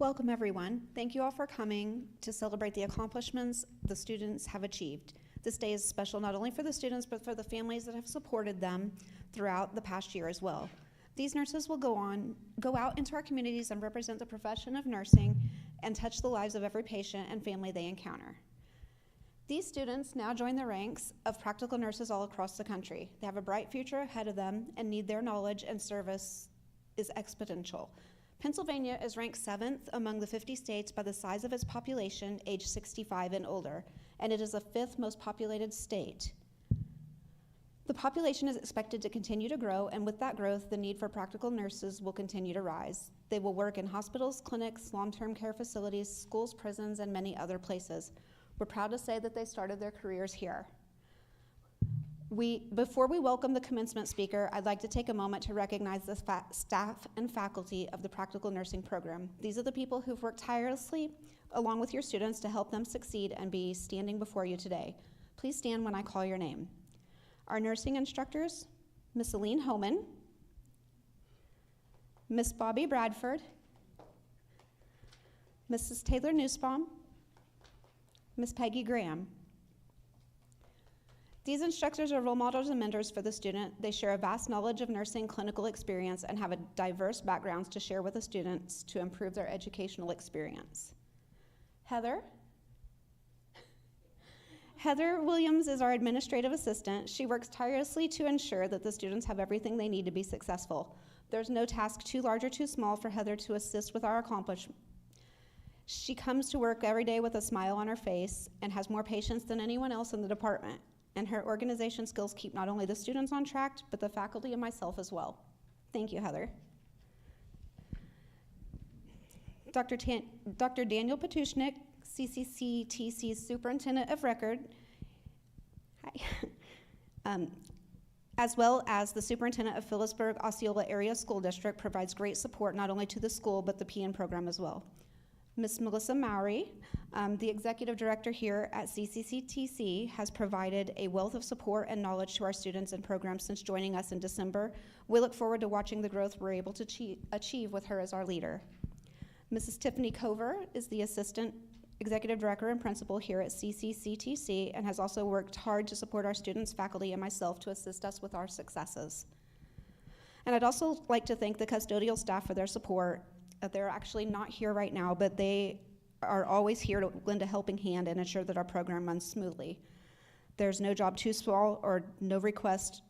Welcome everyone. Thank you all for coming to celebrate the accomplishments the students have achieved. This day is special not only for the students, but for the families that have supported them throughout the past year as well. These nurses will go out into our communities and represent the profession of nursing and touch the lives of every patient and family they encounter. These students now join the ranks of practical nurses all across the country. They have a bright future ahead of them and need their knowledge and service is exponential. Pennsylvania is ranked 7th among the 50 states by the size of its population age 65 and older, and it is the 5th most populated state. The population is expected to continue to grow, and with that growth, the need for practical nurses will continue to rise. They will work in hospitals, clinics, long-term care facilities, schools, prisons, and many other places. We're proud to say that they started their careers here. Before we welcome the commencement speaker, I'd like to take a moment to recognize the staff and faculty of the Practical Nursing program. These are the people who've worked tirelessly along with your students to help them succeed and be standing before you today. Please stand when I call your name. Our nursing instructors, Miss Aline Homan, Miss Bobby Bradford, Mrs. Taylor Nussbaum, Miss Peggy Graham. These instructors are role models and mentors for the student. They share a vast knowledge of nursing clinical experience and have a diverse backgrounds to share with the students to improve their educational experience. Heather Williams is our administrative assistant. She works tirelessly to ensure that the students have everything they need to be successful. There's no task too large or too small for Heather to assist with our accomplishment. She comes to work every day with a smile on her face and has more patience than anyone else in the department. And her organization skills keep not only the students on track, but the faculty and myself as well. Thank you, Heather. Dr. Daniel Patushnik, CCCTC's Superintendent of Record, as well as the Superintendent of Phillipsburg Osceola Area School District, provides great support not only to the school, but the PN program as well. Ms. Melissa Mowry, the executive director here at CCCTC, has provided a wealth of support and knowledge to our students and programs since joining us in December. We look forward to watching the growth we're able to achieve with her as our leader. Mrs. Tiffany Cover is the assistant executive director and principal here at CCCTC and has also worked hard to support our students, faculty, and myself to assist us with our successes. And I'd also like to thank the custodial staff for their support. They're actually not here right now, but they are always here to lend a helping hand and ensure that our program runs smoothly. There's no job too small or no request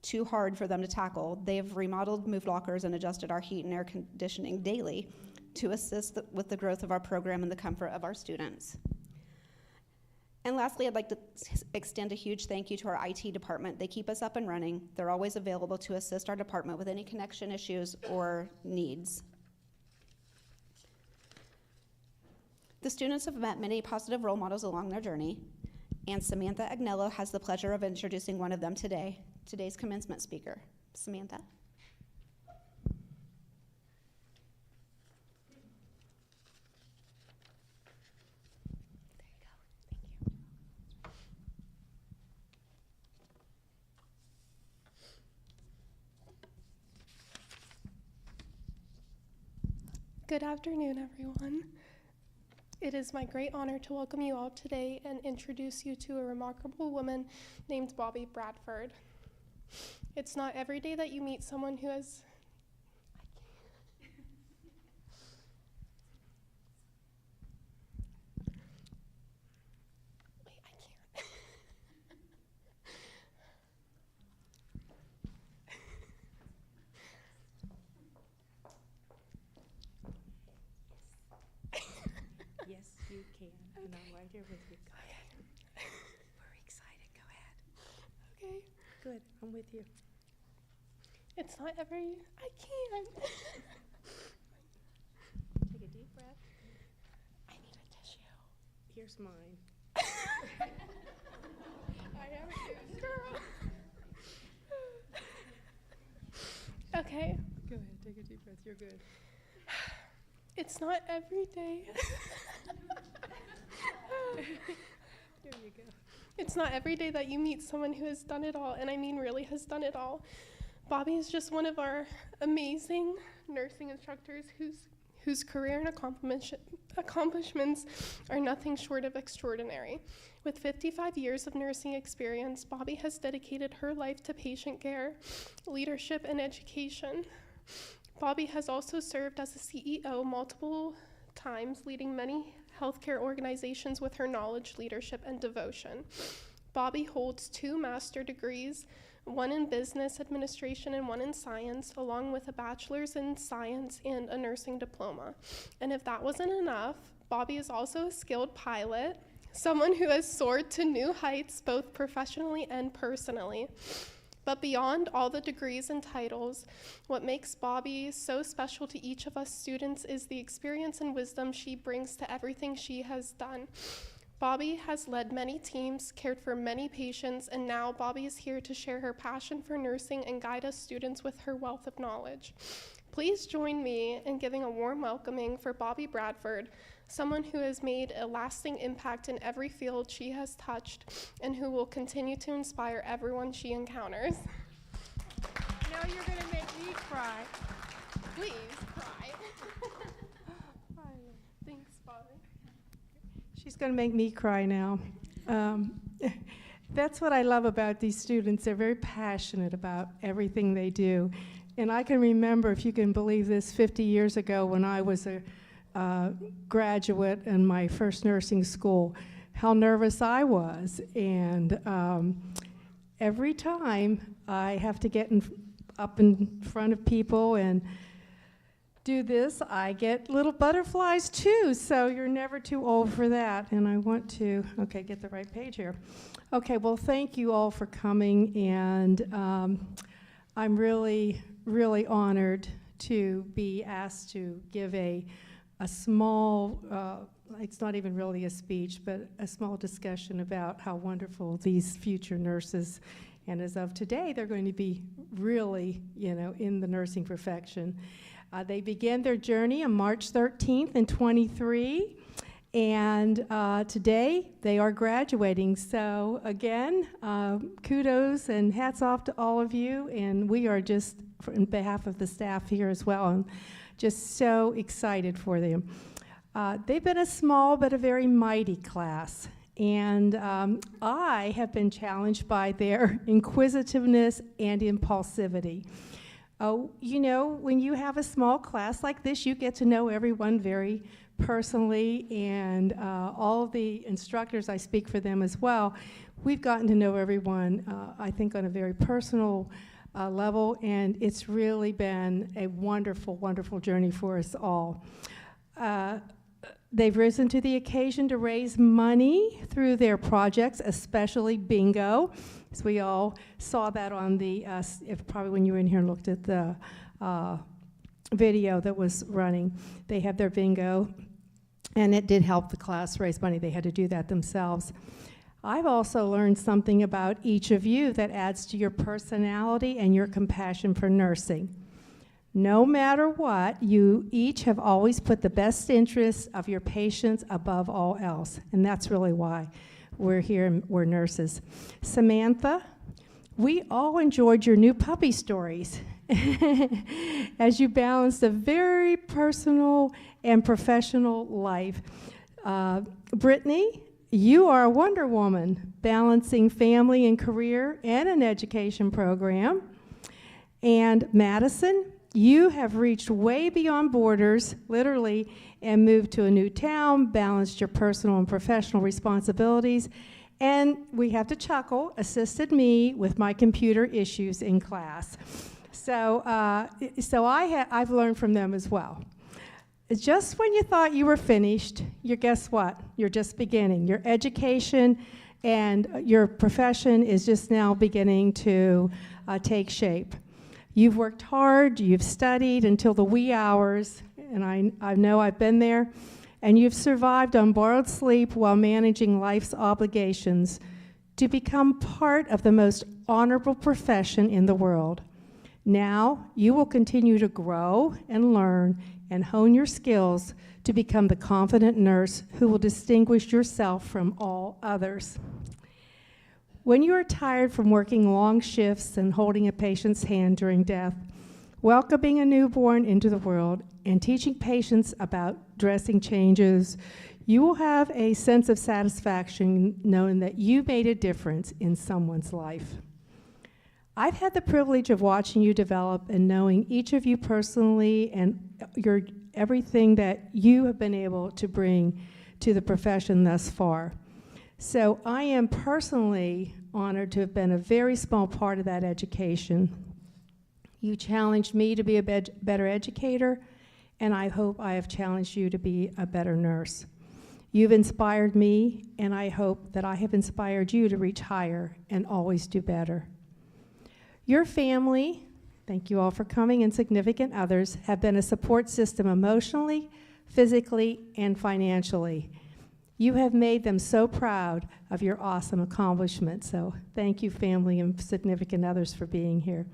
too hard for them to tackle. They've remodeled, moved lockers, and adjusted our heat and air conditioning daily to assist with the growth of our program and the comfort of our students. And lastly, I'd like to extend a huge thank you to our IT department. They keep us up and running. They're always available to assist our department with any connection issues or needs. The students have met many positive role models along their journey, and Samantha Agnello has the pleasure of introducing one of them today, today's commencement speaker. Samantha. There you go. Thank you. Good afternoon, everyone. It is my great honor to welcome you all today and introduce you to a remarkable woman named Bobby Bradford. It's not every day that you meet someone who has... Yes, you can, okay. And I'm right here with you. Okay. We're excited, go ahead. Okay. Good, I'm with you. It's not every... I can't. Take a deep breath. I need a tissue. Here's mine. I have a tissue, girl. Okay. Go ahead, take a deep breath, you're good. It's not every day. There you go. It's not every day that you meet someone who has done it all, and I mean really has done it all. Bobby is just one of our amazing nursing instructors who whose career and accomplishments are nothing short of extraordinary. With 55 years of nursing experience, Bobby has dedicated her life to patient care, leadership, and education. Bobby has also served as a CEO multiple times, leading many healthcare organizations with her knowledge, leadership, and devotion. Bobby holds 2 master's degrees, one in business administration and one in science, along with a bachelor's in science and a nursing diploma. And if that wasn't enough, Bobby is also a skilled pilot, someone who has soared to new heights both professionally and personally. But beyond all the degrees and titles, what makes Bobby so special to each of us students is the experience and wisdom she brings to everything she has done. Bobby has led many teams, cared for many patients, and now Bobby is here to share her passion for nursing and guide us students with her wealth of knowledge. Please join me in giving a warm welcoming for Bobby Bradford, someone who has made a lasting impact in every field she has touched and who will continue to inspire everyone she encounters. Now you're going to make me cry. Please cry. Thanks, Bobby. She's going to make me cry now. That's what I love about these students. They're very passionate about everything they do. And I can remember, if you can believe this, 50 years ago when I was a graduate in my first nursing school, how nervous I was. And every time I have to get up in front of people and do this, I get little butterflies too, so you're never too old for that. And I want to, okay, get the right page here. Okay, well, thank you all for coming, and I'm really, really honored to be asked to give a small, it's not even really a speech, but a small discussion about how wonderful these future nurses, and as of today, they're going to be really, in the nursing profession. They began their journey on March 13th in 23, and today they are graduating. So again, kudos and hats off to all of you, and we are just, on behalf of the staff here as well, and just so excited for them. They've been a small but a very mighty class, and I have been challenged by their inquisitiveness and impulsivity. When you have a small class like this, you get to know everyone very personally, and all of the instructors, I speak for them as well, we've gotten to know everyone, I think, on a very personal level, and it's really been a wonderful, wonderful journey for us all. They've risen to the occasion to raise money through their projects, especially bingo. So we all saw that on the, probably when you were in here and looked at the video that was running. They have their bingo, and it did help the class raise money. They had to do that themselves. I've also learned something about each of you that adds to your personality and your compassion for nursing. No matter what, you each have always put the best interests of your patients above all else, and that's really why we're here and we're nurses. Samantha, we all enjoyed your new puppy stories as you balanced a very personal and professional life. Brittany, you are a Wonder Woman, balancing family and career and an education program. And Madison, you have reached way beyond borders, literally, and moved to a new town, balanced your personal and professional responsibilities, and we have to chuckle, assisted me with my computer issues in class. So, I've learned from them as well. Just when you thought you were finished, guess what? You're just beginning. Your education and your profession is just now beginning to take shape. You've worked hard, you've studied until the wee hours, and I know I've been there, and you've survived on borrowed sleep while managing life's obligations to become part of the most honorable profession in the world. Now, you will continue to grow and learn and hone your skills to become the confident nurse who will distinguish yourself from all others. When you are tired from working long shifts and holding a patient's hand during death, welcoming a newborn into the world, and teaching patients about dressing changes, you will have a sense of satisfaction knowing that you made a difference in someone's life. I've had the privilege of watching you develop and knowing each of you personally and everything that you have been able to bring to the profession thus far. So I am personally honored to have been a very small part of that education. You challenged me to be a better educator, and I hope I have challenged you to be a better nurse. You've inspired me, and I hope that I have inspired you to reach higher and always do better. Your family, thank you all for coming, and significant others have been a support system emotionally, physically, and financially. You have made them so proud of your awesome accomplishments, so thank you, family and significant others, for being here.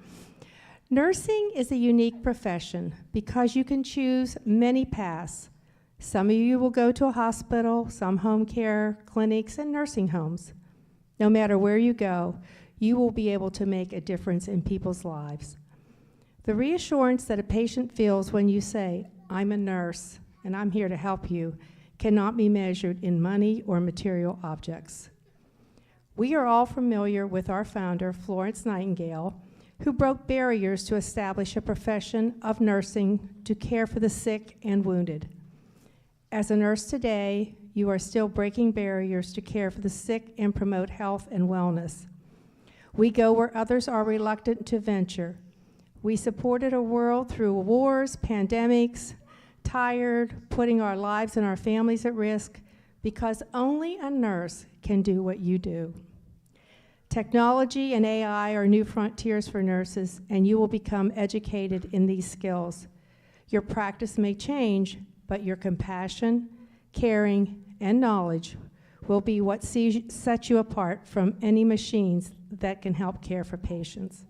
Nursing is a unique profession because you can choose many paths. Some of you will go to a hospital, some home care, clinics, and nursing homes. No matter where you go, you will be able to make a difference in people's lives. The reassurance that a patient feels when you say, "I'm a nurse and I'm here to help you," cannot be measured in money or material objects. We are all familiar with our founder, Florence Nightingale, who broke barriers to establish a profession of nursing to care for the sick and wounded. As a nurse today, you are still breaking barriers to care for the sick and promote health and wellness. We go where others are reluctant to venture. We supported a world through wars, pandemics, tired, putting our lives and our families at risk, because only a nurse can do what you do. Technology and AI are new frontiers for nurses, and you will become educated in these skills. Your practice may change, but your compassion, caring, and knowledge will be what sets you apart from any machines that can help care for patients.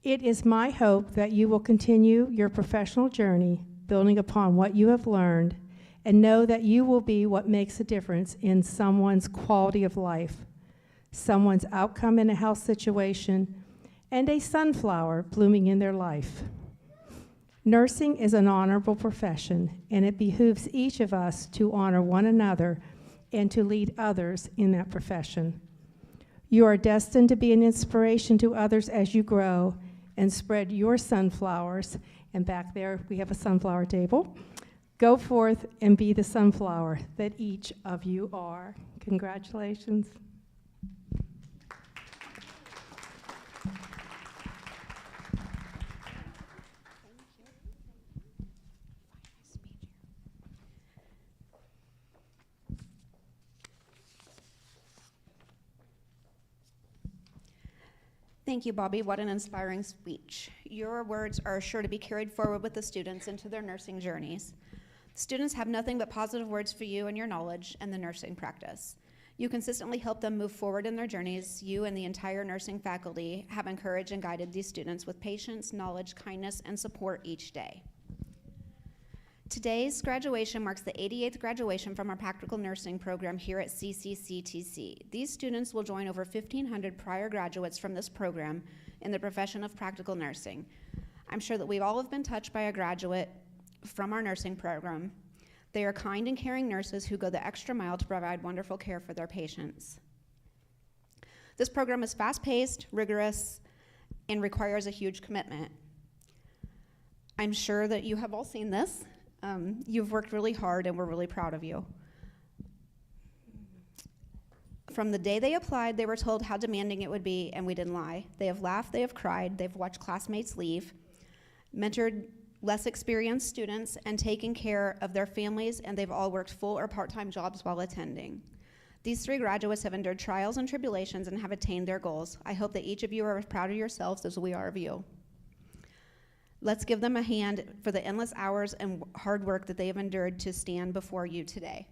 It is my hope that you will continue your professional journey building upon what you have learned, and know that you will be what makes a difference in someone's quality of life, someone's outcome in a health situation, and a sunflower blooming in their life. Nursing is an honorable profession, and it behooves each of us to honor one another and to lead others in that profession. You are destined to be an inspiration to others as you grow and spread your sunflowers. And back there, we have a sunflower table. Go forth and be the sunflower that each of you are. Congratulations. Thank you, Bobby. What an inspiring speech. Your words are sure to be carried forward with the students into their nursing journeys. Students have nothing but positive words for you and your knowledge and the nursing practice. You consistently help them move forward in their journeys. You and the entire nursing faculty have encouraged and guided these students with patience, knowledge, kindness, and support each day. Today's graduation marks the 88th graduation from our practical nursing program here at CCCTC. These students will join over 1,500 prior graduates from this program in the profession of practical nursing. I'm sure that we all have been touched by a graduate from our nursing program. They are kind and caring nurses who go the extra mile to provide wonderful care for their patients. This program is fast-paced, rigorous, and requires a huge commitment. I'm sure that you have all seen this. You've worked really hard, and we're really proud of you. From the day they applied, they were told how demanding it would be, and we didn't lie. They have laughed, they have cried, they've watched classmates leave, mentored less experienced students, and taken care of their families, and they've all worked full or part-time jobs while attending. These 3 graduates have endured trials and tribulations and have attained their goals. I hope that each of you are as proud of yourselves as we are of you. Let's give them a hand for the endless hours and hard work that they have endured to stand before you today.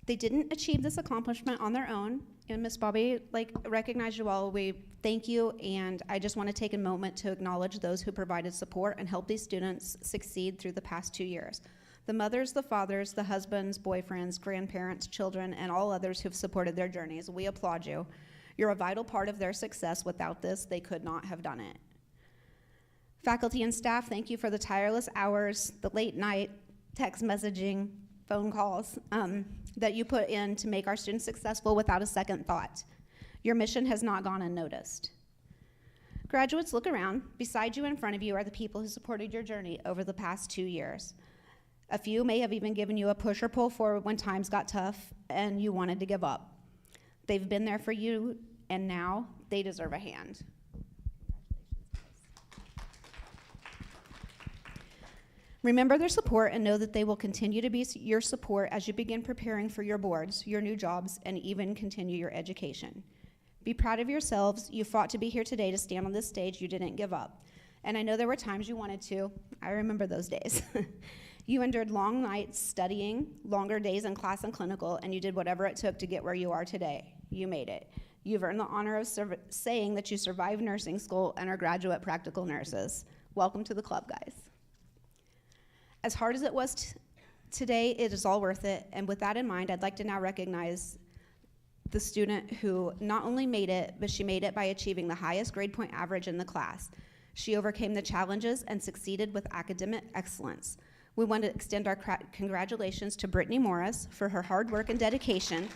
They didn't achieve this accomplishment on their own, and Miss Bobby recognized you all. We thank you, and I just want to take a moment to acknowledge those who provided support and helped these students succeed through the past 2 years. the mothers, the fathers, the husbands, boyfriends, grandparents, children, and all others who've supported their journeys. We applaud you. You're a vital part of their success. Without this, they could not have done it. Faculty and staff, thank you for the tireless hours, the late night text messaging, phone calls that you put in to make our students successful without a second thought. Your mission has not gone unnoticed. Graduates, look around. Beside you, in front of you, are the people who supported your journey over the past 2 years. A few may have even given you a push or pull forward when times got tough and you wanted to give up. They've been there for you, and now they deserve a hand. Remember their support and know that they will continue to be your support as you begin preparing for your boards, your new jobs, and even continue your education. Be proud of yourselves. You fought to be here today to stand on this stage. You didn't give up. And I know there were times you wanted to. I remember those days. You endured long nights studying, longer days in class and clinical, and you did whatever it took to get where you are today. You made it. You've earned the honor of saying that you survived nursing school and are graduate practical nurses. Welcome to the club, guys. As hard as it was today, it is all worth it. And with that in mind, I'd like to now recognize the student who not only made it, but she made it by achieving the highest grade point average in the class. She overcame the challenges and succeeded with academic excellence. We want to extend our congratulations to Brittany Morris for her hard work and dedication.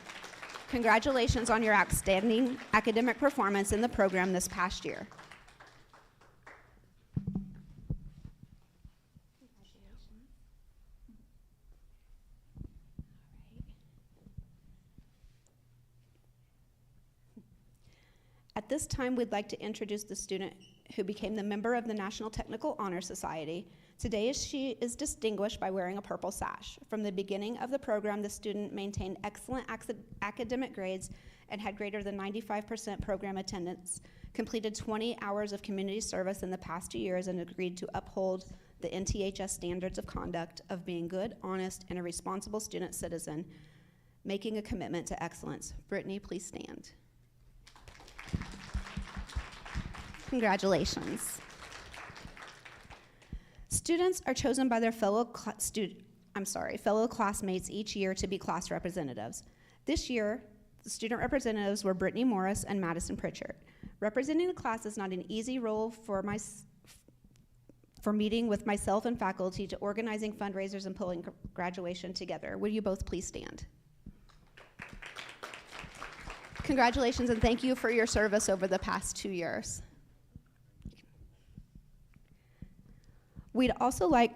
Congratulations on your outstanding academic performance in the program this past year. At this time, we'd like to introduce the student who became the member of the National Technical Honor Society. Today, she is distinguished by wearing a purple sash. From the beginning of the program, the student maintained excellent academic grades and had greater than 95% program attendance, completed 20 hours of community service in the past 2 years, and agreed to uphold the NTHS standards of conduct of being good, honest, and a responsible student citizen, making a commitment to excellence. Brittany, please stand. Congratulations. Students are chosen by their fellow classmates each year to be class representatives. This year, the student representatives were Brittany Morris and Madison Pritchard. Representing the class is not an easy role for meeting with myself and faculty to organizing fundraisers and pulling graduation together. Will you both please stand? Congratulations and thank you for your service over the past 2 years. We'd also like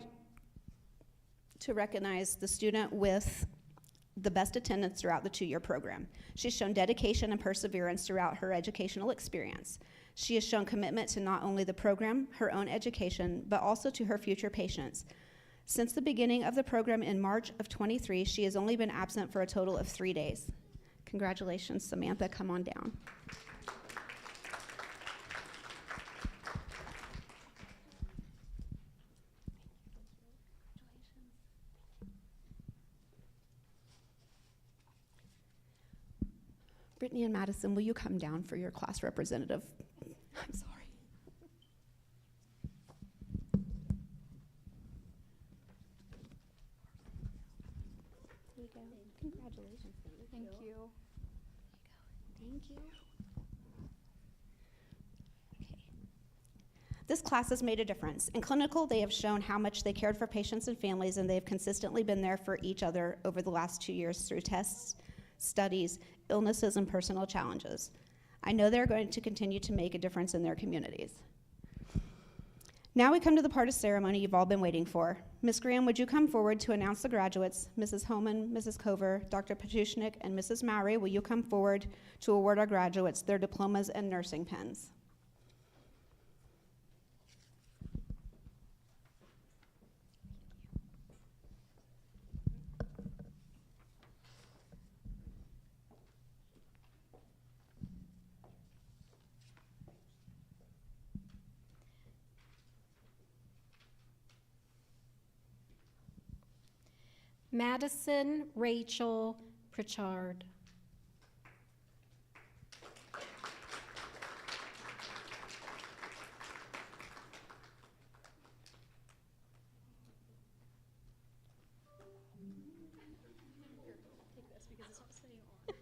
to recognize the student with the best attendance throughout the 2-year program. She's shown dedication and perseverance throughout her educational experience. She has shown commitment to not only the program, her own education, but also to her future patients. Since the beginning of the program in March of 23, she has only been absent for a total of 3 days. Congratulations, Samantha, come on down. Brittany and Madison, will you come down for your class representative? I'm sorry. There you go. Congratulations. Thank you. Thank you. Okay. This class has made a difference. In clinical, they have shown how much they cared for patients and families, and they have consistently been there for each other over the last 2 years through tests, studies, illnesses, and personal challenges. I know they're going to continue to make a difference in their communities. Now we come to the part of ceremony you've all been waiting for. Ms. Graham, would you come forward to announce the graduates? Mrs. Homan, Mrs. Cover, Dr. Patushnik, and Mrs. Mowry, will you come forward to award our graduates their diplomas and nursing pens? Madison Rachel Pritchard. because it's not staying on.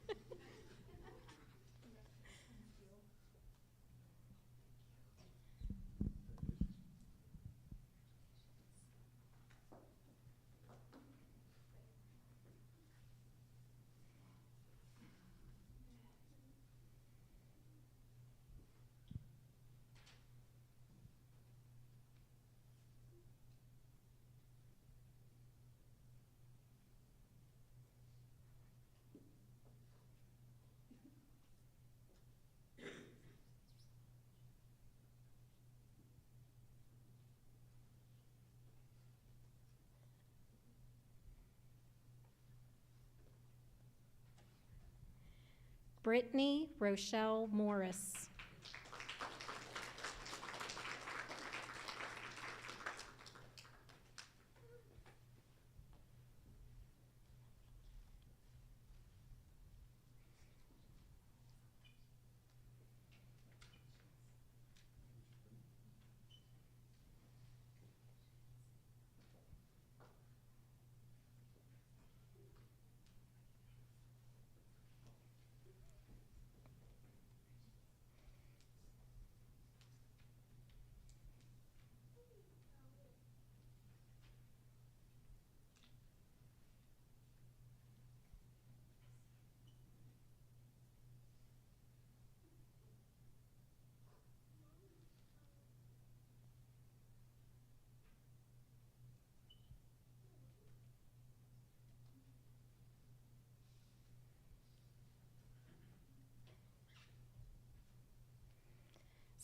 Brittany Rochelle Morris.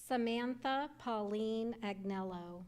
Samantha Pauline Agnello.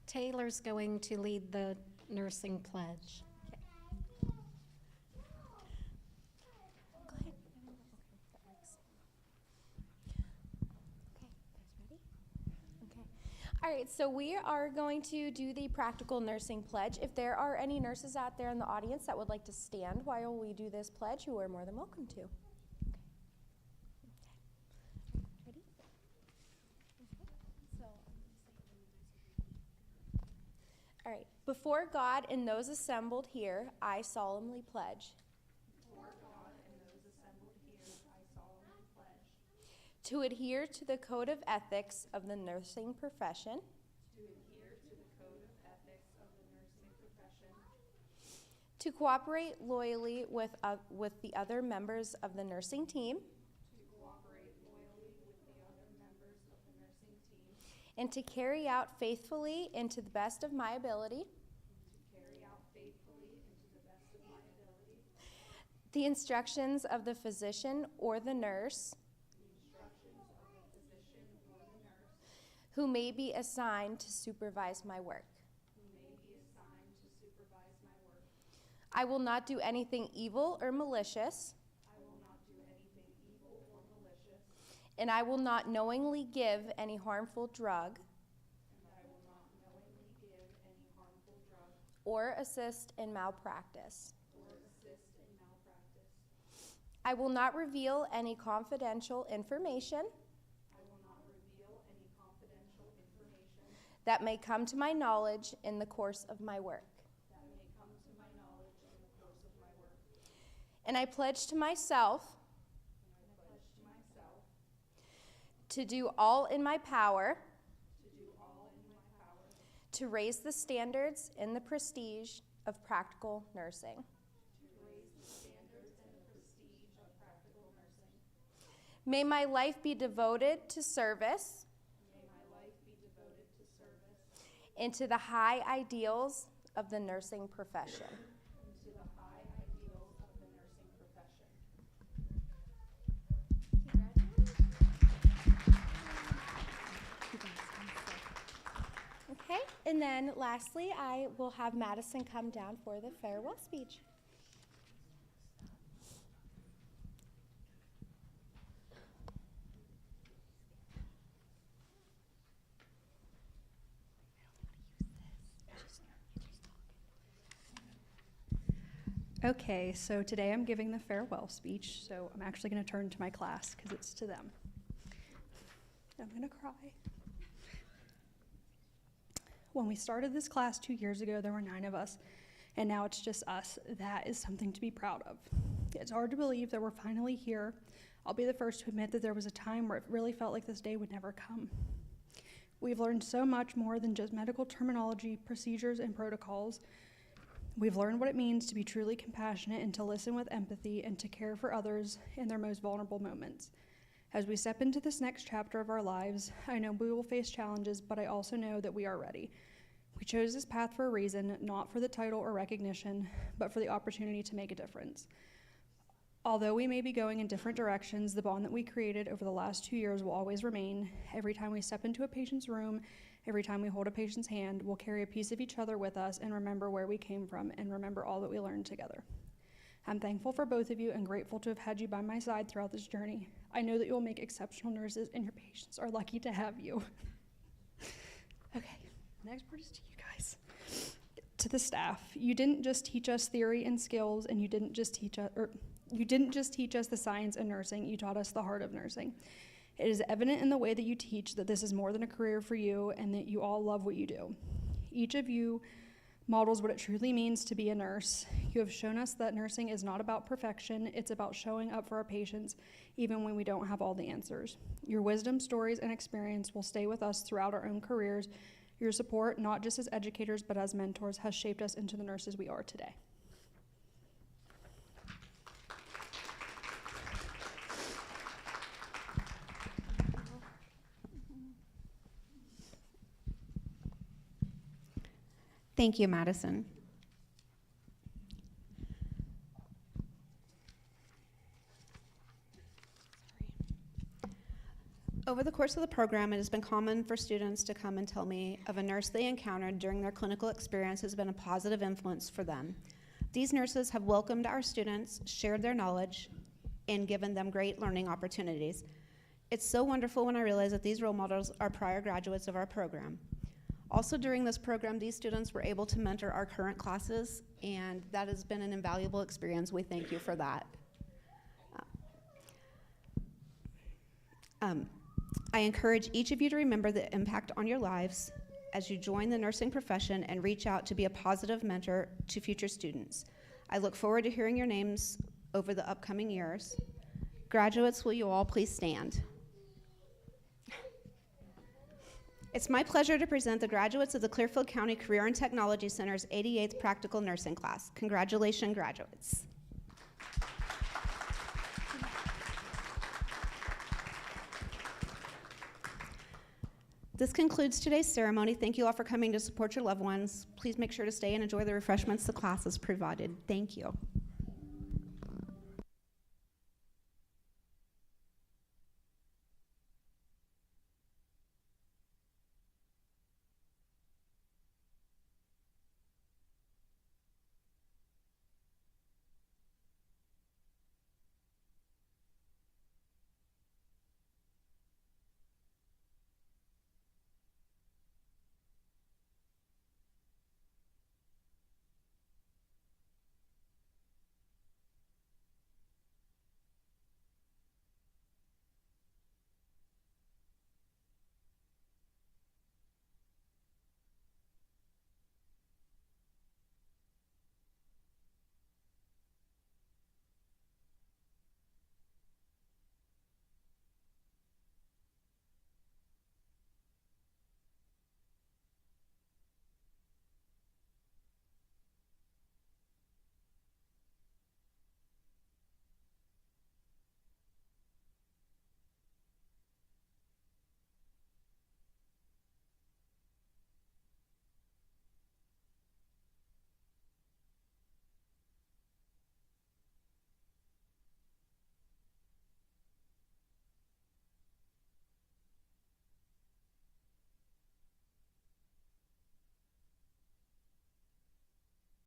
Taylor's going to lead the nursing pledge. All right, so we are going to do the practical nursing pledge. If there are any nurses out there in the audience that would like to stand while we do this pledge, you are more than welcome to. Ready? All right, before God and those assembled here, I solemnly pledge. To adhere to the code of ethics of the nursing profession. To cooperate loyally with the other members of the nursing team. And to carry out faithfully and to the best of my ability. The instructions of the physician or the nurse. Who may be assigned to supervise my work. I will not do anything evil or malicious. And I will not knowingly give any harmful drug. Or assist in malpractice. I will not reveal any confidential information. That may come to my knowledge in the course of my work. And I pledge to myself to do all in my power to raise the standards and the prestige of practical nursing. May my life be devoted to service. And to the high ideals of the nursing profession. Okay, and then lastly, I will have Madison come down for the farewell speech. Okay, so today I'm giving the farewell speech, so I'm actually going to turn to my class because it's to them. I'm going to cry. When we started this class 2 years ago, there were 9 of us, and now it's just us. That is something to be proud of. It's hard to believe that we're finally here. I'll be the first to admit that there was a time where it really felt like this day would never come. We've learned so much more than just medical terminology, procedures, and protocols. We've learned what it means to be truly compassionate and to listen with empathy and to care for others in their most vulnerable moments. As we step into this next chapter of our lives, I know we will face challenges, but I also know that we are ready. We chose this path for a reason, not for the title or recognition, but for the opportunity to make a difference. Although we may be going in different directions, the bond that we created over the last 2 years will always remain. Every time we step into a patient's room, every time we hold a patient's hand, we'll carry a piece of each other with us and remember where we came from and remember all that we learned together. I'm thankful for both of you and grateful to have had you by my side throughout this journey. I know that you will make exceptional nurses and your patients are lucky to have you. Okay, next part is to you guys. To the staff, you didn't just teach us theory and skills, and you didn't just teach us the science and nursing, you taught us the heart of nursing. It is evident in the way that you teach that this is more than a career for you and that you all love what you do. Each of you models what it truly means to be a nurse. You have shown us that nursing is not about perfection, it's about showing up for our patients even when we don't have all the answers. Your wisdom, stories, and experience will stay with us throughout our own careers. Your support, not just as educators but as mentors, has shaped us into the nurses we are today. Thank you, Madison. Over the course of the program, it has been common for students to come and tell me of a nurse they encountered during their clinical experience has been a positive influence for them. These nurses have welcomed our students, shared their knowledge, and given them great learning opportunities. It's so wonderful when I realize that these role models are prior graduates of our program. Also during this program, these students were able to mentor our current classes, and that has been an invaluable experience. We thank you for that. I encourage each of you to remember the impact on your lives as you join the nursing profession and reach out to be a positive mentor to future students. I look forward to hearing your names over the upcoming years. Graduates, will you all please stand? It's my pleasure to present the graduates of the Clearfield County Career and Technology Center's 88th Practical Nursing class. Congratulations, graduates. This concludes today's ceremony. Thank you all for coming to support your loved ones. Please make sure to stay and enjoy the refreshments the class has provided. Thank you.